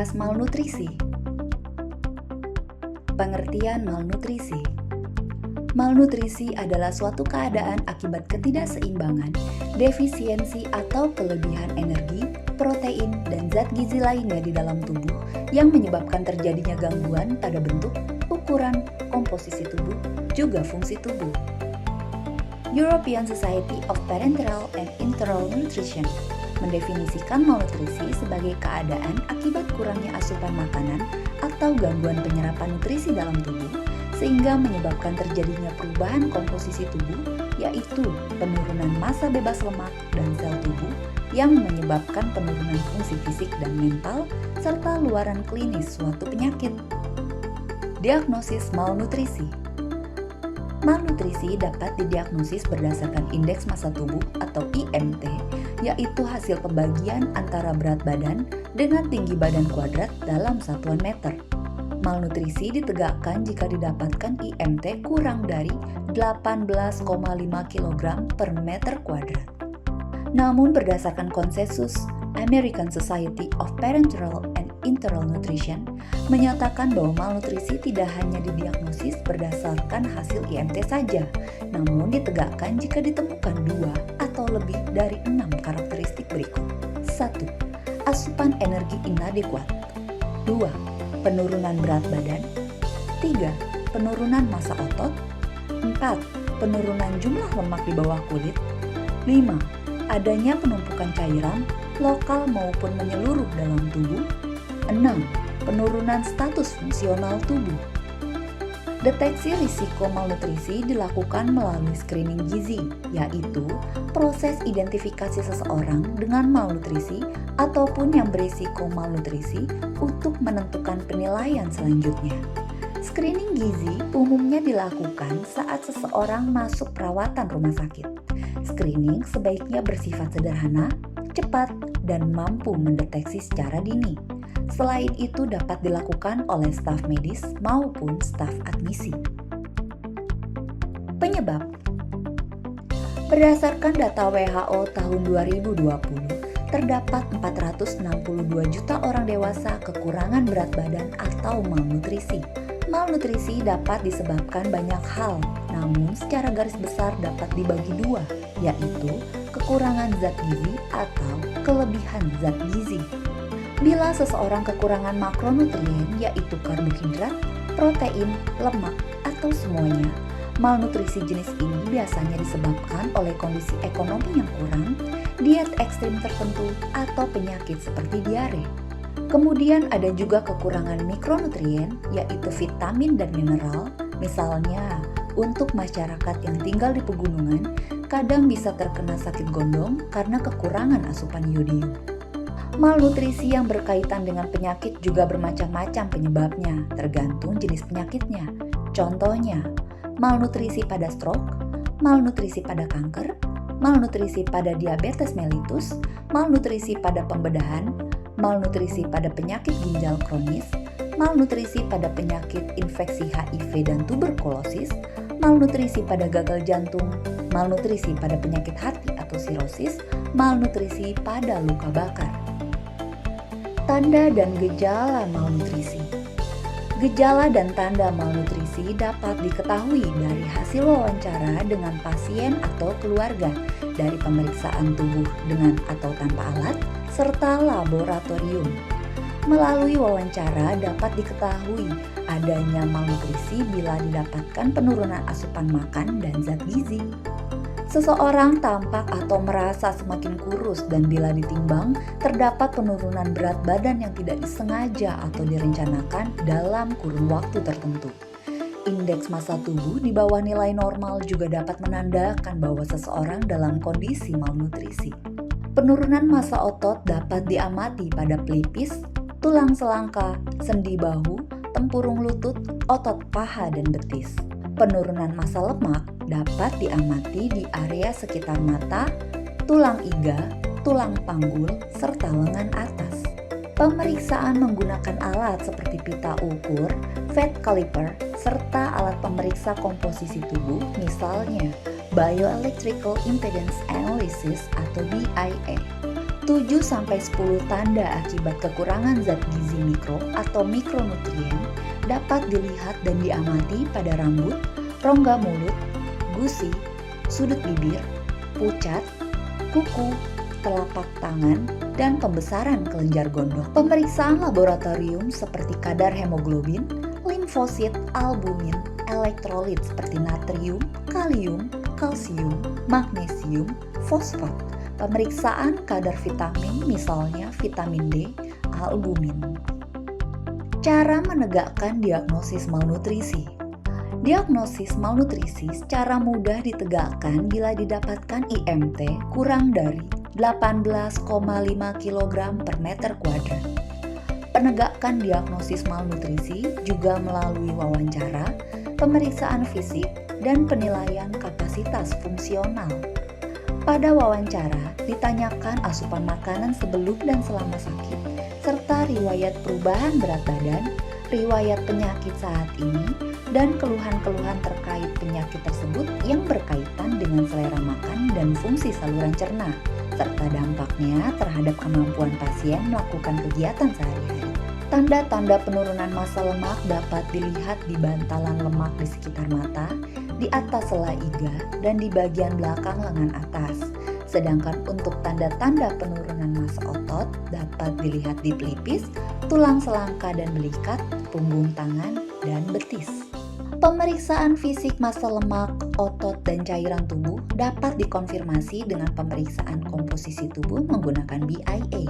bahas malnutrisi. Pengertian malnutrisi. Malnutrisi adalah suatu keadaan akibat ketidakseimbangan, defisiensi atau kelebihan energi, protein, dan zat gizi lainnya di dalam tubuh yang menyebabkan terjadinya gangguan pada bentuk, ukuran, komposisi tubuh, juga fungsi tubuh. European Society of Parenteral and Enteral Nutrition mendefinisikan malnutrisi sebagai keadaan akibat kurangnya asupan makanan atau gangguan penyerapan nutrisi dalam tubuh sehingga menyebabkan terjadinya perubahan komposisi tubuh, yaitu penurunan massa bebas lemak dan sel tubuh yang menyebabkan penurunan fungsi fisik dan mental serta luaran klinis suatu penyakit. Diagnosis malnutrisi. Malnutrisi dapat didiagnosis berdasarkan indeks massa tubuh atau IMT, yaitu hasil pembagian antara berat badan dengan tinggi badan kuadrat dalam satuan meter. Malnutrisi ditegakkan jika didapatkan IMT kurang dari 18,5 kg per meter kuadrat. Namun berdasarkan konsensus American Society of Parenteral and Enteral Nutrition menyatakan bahwa malnutrisi tidak hanya didiagnosis berdasarkan hasil IMT saja, namun ditegakkan jika ditemukan 2 atau lebih dari 6 karakteristik berikut. 1. Asupan energi inadekuat. 2. Penurunan berat badan. 3. Penurunan massa otot. 4. Penurunan jumlah lemak di bawah kulit. 5. Adanya penumpukan cairan, lokal maupun menyeluruh dalam tubuh. 6. Penurunan status fungsional tubuh. Deteksi risiko malnutrisi dilakukan melalui screening gizi, yaitu proses identifikasi seseorang dengan malnutrisi ataupun yang berisiko malnutrisi untuk menentukan penilaian selanjutnya. Screening gizi umumnya dilakukan saat seseorang masuk perawatan rumah sakit. Screening sebaiknya bersifat sederhana, cepat, dan mampu mendeteksi secara dini. Selain itu dapat dilakukan oleh staf medis maupun staf admisi. Penyebab. Berdasarkan data WHO tahun 2020, terdapat 462 juta orang dewasa kekurangan berat badan atau malnutrisi. Malnutrisi dapat disebabkan banyak hal, namun secara garis besar dapat dibagi dua, yaitu kekurangan zat gizi atau kelebihan zat gizi. Bila seseorang kekurangan makronutrien, yaitu karbohidrat, protein, lemak, atau semuanya, malnutrisi jenis ini biasanya disebabkan oleh kondisi ekonomi yang kurang, diet ekstrim tertentu, atau penyakit seperti diare. Kemudian ada juga kekurangan mikronutrien, yaitu vitamin dan mineral, misalnya untuk masyarakat yang tinggal di pegunungan, kadang bisa terkena sakit gondong karena kekurangan asupan yodium. Malnutrisi yang berkaitan dengan penyakit juga bermacam-macam penyebabnya, tergantung jenis penyakitnya. Contohnya, malnutrisi pada stroke, malnutrisi pada kanker, malnutrisi pada diabetes mellitus, malnutrisi pada pembedahan, malnutrisi pada penyakit ginjal kronis, malnutrisi pada penyakit infeksi HIV dan tuberkulosis, malnutrisi pada gagal jantung, malnutrisi pada penyakit hati atau sirosis, malnutrisi pada luka bakar. Tanda dan gejala malnutrisi. Gejala dan tanda malnutrisi dapat diketahui dari hasil wawancara dengan pasien atau keluarga, dari pemeriksaan tubuh dengan atau tanpa alat, serta laboratorium. Melalui wawancara dapat diketahui adanya malnutrisi bila didapatkan penurunan asupan makan dan zat gizi. Seseorang tampak atau merasa semakin kurus dan bila ditimbang terdapat penurunan berat badan yang tidak disengaja atau direncanakan dalam kurun waktu tertentu. Indeks massa tubuh di bawah nilai normal juga dapat menandakan bahwa seseorang dalam kondisi malnutrisi. Penurunan massa otot dapat diamati pada pelipis, tulang selangka, sendi bahu, tempurung lutut, otot paha, dan betis. Penurunan massa lemak dapat diamati di area sekitar mata, tulang iga, tulang panggul, serta lengan atas. Pemeriksaan menggunakan alat seperti pita ukur, fat caliper, serta alat pemeriksa komposisi tubuh, misalnya Bioelectrical Impedance Analysis atau BIA. 7-10 tanda akibat kekurangan zat gizi mikro atau mikronutrien dapat dilihat dan diamati pada rambut, rongga mulut, gusi, sudut bibir, pucat, kuku, telapak tangan, dan pembesaran kelenjar gondok. Pemeriksaan laboratorium seperti kadar hemoglobin, limfosit, albumin, elektrolit seperti natrium, kalium, kalsium, magnesium, fosfat. Pemeriksaan kadar vitamin, misalnya vitamin D, albumin. Cara menegakkan diagnosis malnutrisi. Diagnosis malnutrisi secara mudah ditegakkan bila didapatkan IMT kurang dari 18,5 kg per meter kuadrat. Penegakan diagnosis malnutrisi juga melalui wawancara, pemeriksaan fisik, dan penilaian kapasitas fungsional. Pada wawancara, ditanyakan asupan makanan sebelum dan selama sakit, serta riwayat perubahan berat badan, riwayat penyakit saat ini, dan keluhan-keluhan terkait penyakit tersebut yang berkaitan dengan selera makan dan fungsi saluran cerna, serta dampaknya terhadap kemampuan pasien melakukan kegiatan sehari-hari. Tanda-tanda penurunan massa lemak dapat dilihat di bantalan lemak di sekitar mata, di atas sela iga, dan di bagian belakang lengan atas. Sedangkan untuk tanda-tanda penurunan massa otot dapat dilihat di pelipis, tulang selangka dan belikat, punggung tangan, dan betis. Pemeriksaan fisik massa lemak, otot, dan cairan tubuh dapat dikonfirmasi dengan pemeriksaan komposisi tubuh menggunakan BIA.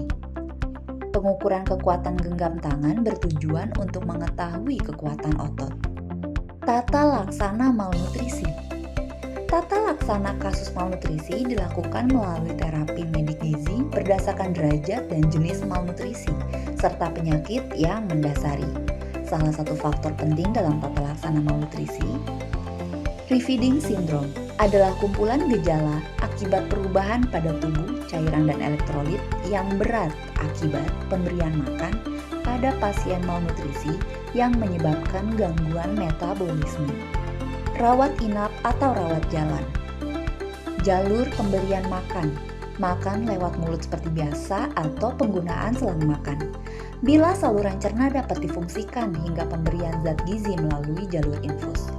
Pengukuran kekuatan genggam tangan bertujuan untuk mengetahui kekuatan otot. Tata laksana malnutrisi. Tata laksana kasus malnutrisi dilakukan melalui terapi medik gizi berdasarkan derajat dan jenis malnutrisi, serta penyakit yang mendasari. Salah satu faktor penting dalam tata laksana malnutrisi, refeeding syndrome, adalah kumpulan gejala akibat perubahan pada tubuh, cairan dan elektrolit yang berat akibat pemberian makan pada pasien malnutrisi yang menyebabkan gangguan metabolisme. Rawat inap atau rawat jalan. Jalur pemberian makan. Makan lewat mulut seperti biasa atau penggunaan selang makan. Bila saluran cerna dapat difungsikan hingga pemberian zat gizi melalui jalur infus.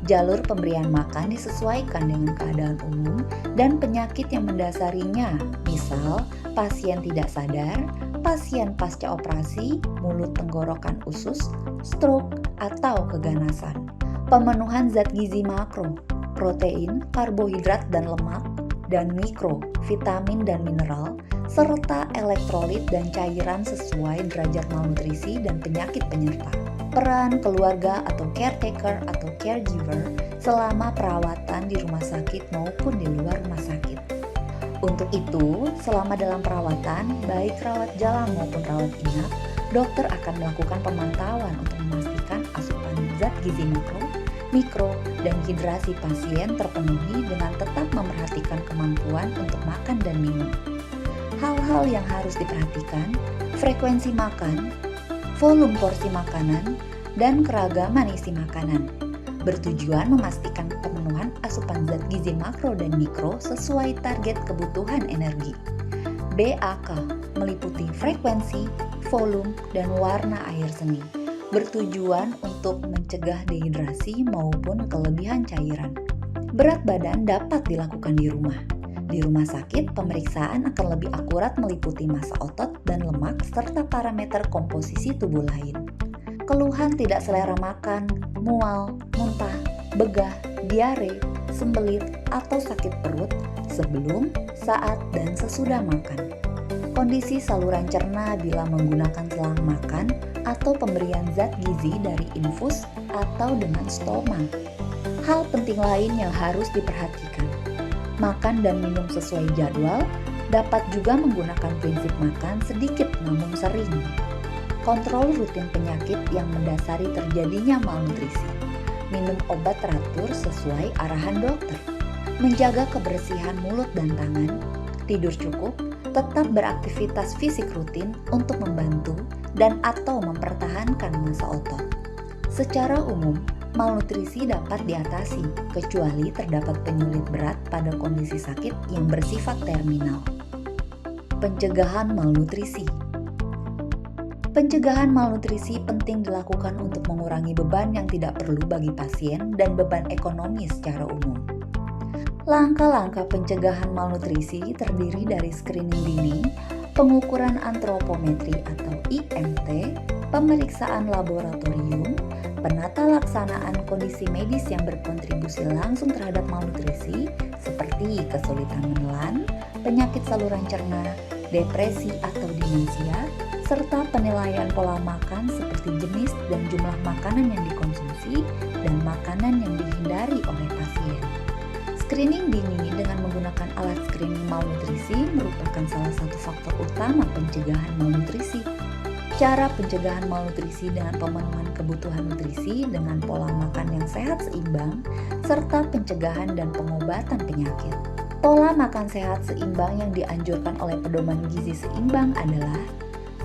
Jalur pemberian makan disesuaikan dengan keadaan umum dan penyakit yang mendasarinya, misal pasien tidak sadar, pasien pasca operasi, mulut tenggorokan usus, stroke, atau keganasan. Pemenuhan zat gizi makro, protein, karbohidrat dan lemak, dan mikro, vitamin dan mineral, serta elektrolit dan cairan sesuai derajat malnutrisi dan penyakit penyerta. Peran keluarga atau caretaker atau caregiver selama perawatan di rumah sakit maupun di luar rumah sakit. Untuk itu, selama dalam perawatan, baik rawat jalan maupun rawat inap, dokter akan melakukan pemantauan untuk memastikan asupan zat gizi makro, mikro, dan hidrasi pasien terpenuhi dengan tetap memperhatikan kemampuan untuk makan dan minum. Hal-hal yang harus diperhatikan, frekuensi makan, volume porsi makanan, dan keragaman isi makanan, bertujuan memastikan pemenuhan asupan zat gizi makro dan mikro sesuai target kebutuhan energi. BAK meliputi frekuensi, volume, dan warna air seni, bertujuan untuk mencegah dehidrasi maupun kelebihan cairan. Berat badan dapat dilakukan di rumah. Di rumah sakit, pemeriksaan akan lebih akurat meliputi massa otot dan lemak serta parameter komposisi tubuh lain. Keluhan tidak selera makan, mual, muntah, begah, diare, sembelit, atau sakit perut sebelum, saat, dan sesudah makan. Kondisi saluran cerna bila menggunakan selang makan atau pemberian zat gizi dari infus atau dengan stoma. Hal penting lain yang harus diperhatikan. Makan dan minum sesuai jadwal, dapat juga menggunakan prinsip makan sedikit namun sering. Kontrol rutin penyakit yang mendasari terjadinya malnutrisi. Minum obat teratur sesuai arahan dokter. Menjaga kebersihan mulut dan tangan. Tidur cukup, tetap beraktivitas fisik rutin untuk membantu dan atau mempertahankan massa otot. Secara umum, malnutrisi dapat diatasi kecuali terdapat penyulit berat pada kondisi sakit yang bersifat terminal. Pencegahan malnutrisi. Pencegahan malnutrisi penting dilakukan untuk mengurangi beban yang tidak perlu bagi pasien dan beban ekonomi secara umum. Langkah-langkah pencegahan malnutrisi terdiri dari screening dini, pengukuran antropometri atau IMT, pemeriksaan laboratorium, penata laksanaan kondisi medis yang berkontribusi langsung terhadap malnutrisi seperti kesulitan menelan, penyakit saluran cerna, depresi atau demensia, serta penilaian pola makan seperti jenis dan jumlah makanan yang dikonsumsi dan makanan yang dihindari oleh pasien. Screening dini dengan menggunakan alat screening malnutrisi merupakan salah satu faktor utama pencegahan malnutrisi. Cara pencegahan malnutrisi dengan pemenuhan kebutuhan nutrisi dengan pola makan yang sehat seimbang, serta pencegahan dan pengobatan penyakit. Pola makan sehat seimbang yang dianjurkan oleh pedoman gizi seimbang adalah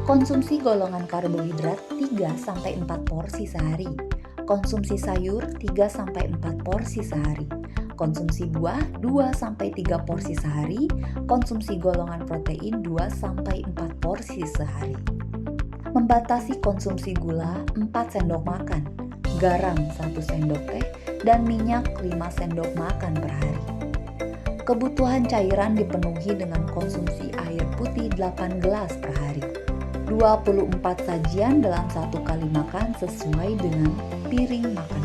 konsumsi golongan karbohidrat 3-4 porsi sehari, konsumsi sayur 3-4 porsi sehari, konsumsi buah 2-3 porsi sehari, konsumsi golongan protein 2-4 porsi sehari. Membatasi konsumsi gula 4 sendok makan, garam 1 sendok teh, dan minyak 5 sendok makan per hari. Kebutuhan cairan dipenuhi dengan konsumsi air putih 8 gelas per hari. 24 sajian dalam satu kali makan sesuai dengan piring makan.